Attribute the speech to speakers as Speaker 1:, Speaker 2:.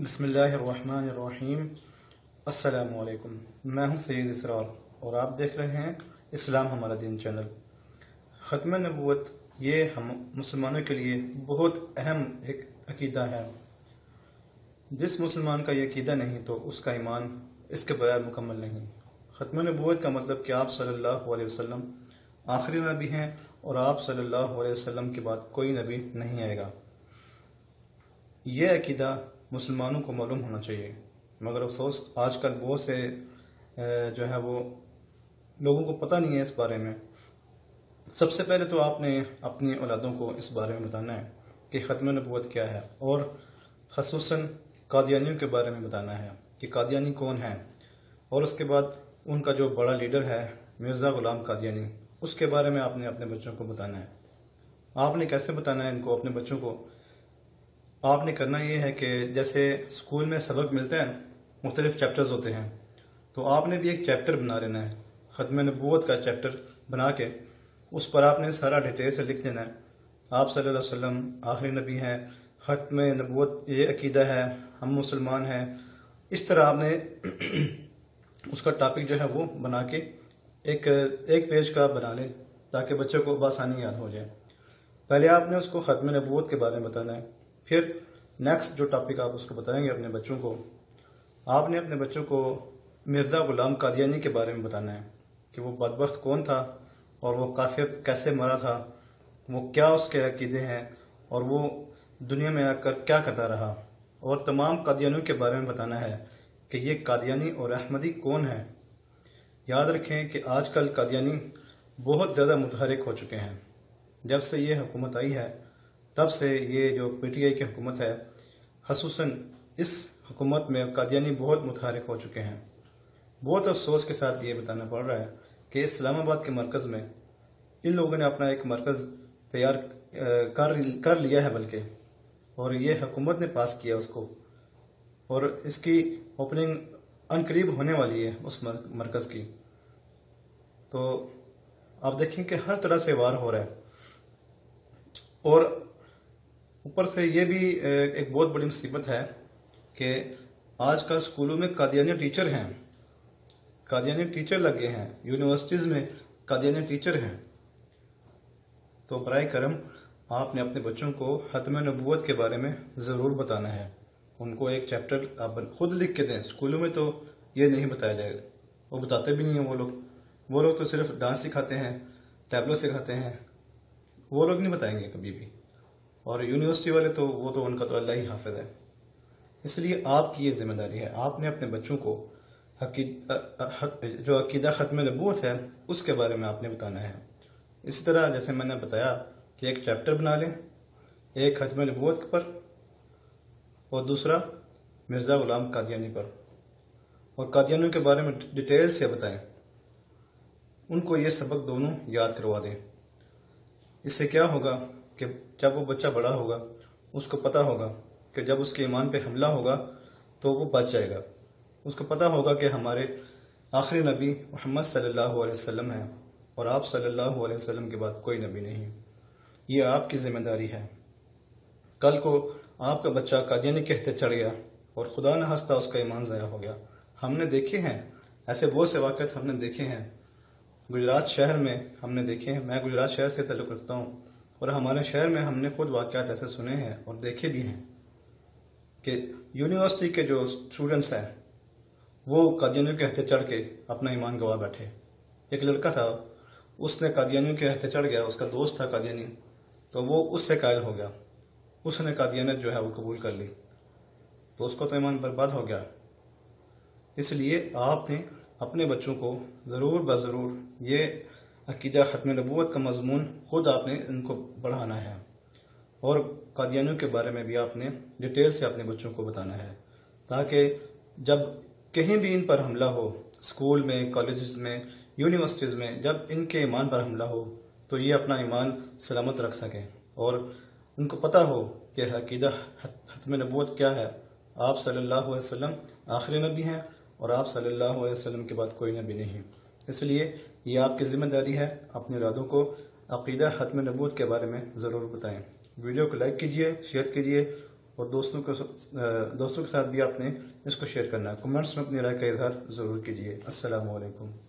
Speaker 1: بسم اللہ الرحمن الرحیم۔ السلام علیکم، میں ہوں سید اسرار اور آپ دیکھ رہے ہیں اسلام ہمارا دین چینل۔ ختم نبوت یہ ہم مسلمانوں کے لیے بہت اہم ایک عقیدہ ہے۔ جس مسلمان کا یہ عقیدہ نہیں تو اس کا ایمان اس کے بغیر مکمل نہیں۔ ختم نبوت کا مطلب کہ آپ صلی اللہ علیہ وسلم آخری نبی ہیں اور آپ صلی اللہ علیہ وسلم کے بعد کوئی نبی نہیں آئے گا۔ یہ عقیدہ مسلمانوں کو معلوم ہونا چاہیے، مگر افسوس آج کل بہت سے جو ہے وہ لوگوں کو پتہ نہیں ہے اس بارے میں۔ سب سے پہلے تو آپ نے اپنی اولادوں کو اس بارے میں بتانا ہے کہ ختم نبوت کیا ہے، اور خصوصاً قادیانیوں کے بارے میں بتانا ہے کہ قادیانی کون ہیں، اور اس کے بعد ان کا جو بڑا لیڈر ہے مرزا غلام قادیانی، اس کے بارے میں آپ نے اپنے بچوں کو بتانا ہے۔ آپ نے کیسے بتانا ہے ان کو، اپنے بچوں کو؟ آپ نے کرنا یہ ہے کہ جیسے اسکول میں سبق ملتا ہے، مختلف چیپٹرز ہوتے ہیں، تو آپ نے بھی ایک چیپٹر بنا لینا ہے، ختم نبوت کا چیپٹر بنا کے اس پر آپ نے سارا ڈیٹیل سے لکھ دینا ہے۔ آپ صلی اللہ علیہ وسلم آخری نبی ہیں، ختم نبوت یہ عقیدہ ہے، ہم مسلمان ہیں۔ اس طرح آپ نے اس کا ٹاپک جو ہے وہ بنا کے ایک پیج کا بنا لیں تاکہ بچوں کو بآسانی یاد ہو جائے۔ پہلے آپ نے اس کو ختم نبوت کے بارے میں بتانا ہے، پھر نیکسٹ جو ٹاپک آپ اس کو بتائیں گے اپنے بچوں کو، آپ نے اپنے بچوں کو مرزا غلام قادیانی کے بارے میں بتانا ہے کہ وہ بدبخت کون تھا اور وہ کافر کیسے مرا تھا، وہ کیا اس کے عقیدے ہیں، اور وہ دنیا میں آ کر کیا کرتا رہا، اور تمام قادیانیوں کے بارے میں بتانا ہے کہ یہ قادیانی اور احمدی کون ہیں۔ یاد رکھیں کہ آج کل قادیانی بہت زیادہ متحرک ہو چکے ہیں۔ جب سے یہ حکومت آئی ہے تب سے یہ جو پی ٹی آئی کی حکومت ہے، خصوصاً اس حکومت میں قادیانی بہت متحرک ہو چکے ہیں۔ بہت افسوس کے ساتھ یہ بتانا پڑ رہا ہے کہ اسلام آباد کے مرکز میں ان لوگوں نے اپنا ایک مرکز تیار کر لیا ہے، بلکہ اور یہ حکومت نے پاس کیا اس کو، اور اس کی اوپننگ عنقریب ہونے والی ہے اس مرکز کی۔ تو آپ دیکھیں کہ ہر طرح سے وار ہو رہا ہے، اور اوپر سے یہ بھی ایک بہت بڑی مصیبت ہے کہ آج کل اسکولوں میں قادیانی ٹیچر ہیں، قادیانی ٹیچر لگے ہیں، یونیورسٹیز میں قادیانی ٹیچر ہیں۔ تو برائے کرم آپ نے اپنے بچوں کو ختم نبوت کے بارے میں ضرور بتانا ہے۔ ان کو ایک چیپٹر آپ خود لکھ کے دیں۔ اسکولوں میں تو یہ نہیں بتایا جائے گا، وہ بتاتے بھی نہیں ہیں۔ وہ لوگ تو صرف ڈانس سکھاتے ہیں، ٹیبلو سکھاتے ہیں، وہ لوگ نہیں بتائیں گے کبھی بھی۔ اور یونیورسٹی والے تو وہ تو ان کا تو اللہ ہی حافظ ہے۔ اس لیے آپ کی یہ ذمہ داری ہے، آپ نے اپنے بچوں کو جو عقیدہ ختم نبوت ہے اس کے بارے میں آپ نے بتانا ہے۔ اسی طرح جیسے میں نے بتایا کہ ایک چیپٹر بنا لیں، ایک ختم نبوت پر اور دوسرا مرزا غلام قادیانی پر، اور قادیانیوں کے بارے میں ڈیٹیل سے بتائیں، ان کو یہ سبق دونوں یاد کروا دیں۔ اس سے کیا ہوگا کہ جب وہ بچہ بڑا ہوگا اس کو پتہ ہوگا کہ جب اس کے ایمان پہ حملہ ہوگا تو وہ بچ جائے گا۔ اس کو پتہ ہوگا کہ ہمارے آخری نبی محمد صلی اللہ علیہ وسلم ہیں، اور آپ صلی اللہ علیہ وسلم کے بعد کوئی نبی نہیں۔ یہ آپ کی ذمہ داری ہے۔ کل کو آپ کا بچہ قادیانی کہتے چڑھ گیا اور خدا نہ خواستہ اس کا ایمان ضائع ہو گیا۔ ہم نے دیکھے ہیں ایسے بہت سے واقعات، ہم نے دیکھے ہیں گجرات شہر میں، ہم نے دیکھے ہیں۔ میں گجرات شہر سے تعلق رکھتا ہوں، اور ہمارے شہر میں ہم نے خود واقعات ایسے سنے ہیں اور دیکھے بھی ہیں کہ یونیورسٹی کے جو اسٹوڈنٹس ہیں وہ قادیانیوں کے ہتھے چڑھ کے اپنا ایمان گوا بیٹھے۔ ایک لڑکا تھا، اس نے قادیانیوں کے ہتھے چڑھ گیا، اس کا دوست تھا قادیانی، تو وہ اس سے قائل ہو گیا، اس نے قادیانیت جو ہے وہ قبول کر لی، تو اس کو تو ایمان برباد ہو گیا۔ اس لیے آپ نے اپنے بچوں کو ضرور بضرور یہ عقیدہ ختم نبوت کا مضمون خود آپ نے ان کو پڑھانا ہے، اور قادیانیوں کے بارے میں بھی آپ نے ڈیٹیل سے اپنے بچوں کو بتانا ہے، تاکہ جب کہیں بھی ان پر حملہ ہو، اسکول میں، کالجز میں، یونیورسٹیز میں، جب ان کے ایمان پر حملہ ہو تو یہ اپنا ایمان سلامت رکھ سکیں، اور ان کو پتہ ہو کہ عقیدہ ختم نبوت کیا ہے۔ آپ صلی اللہ علیہ وسلم آخری نبی ہیں، اور آپ صلی اللہ علیہ وسلم کے بعد کوئی نبی نہیں۔ اس لیے یہ آپ کی ذمہ داری ہے، اپنے اولادوں کو عقیدہ ختم نبوت کے بارے میں ضرور بتائیں۔ ویڈیو کو لائک کیجئے، شیئر کیجئے، اور دوستوں کے ساتھ بھی آپ نے اس کو شیئر کرنا ہے۔ کمنٹس میں اپنی رائے کا اظہار ضرور کیجیے۔ السلام علیکم۔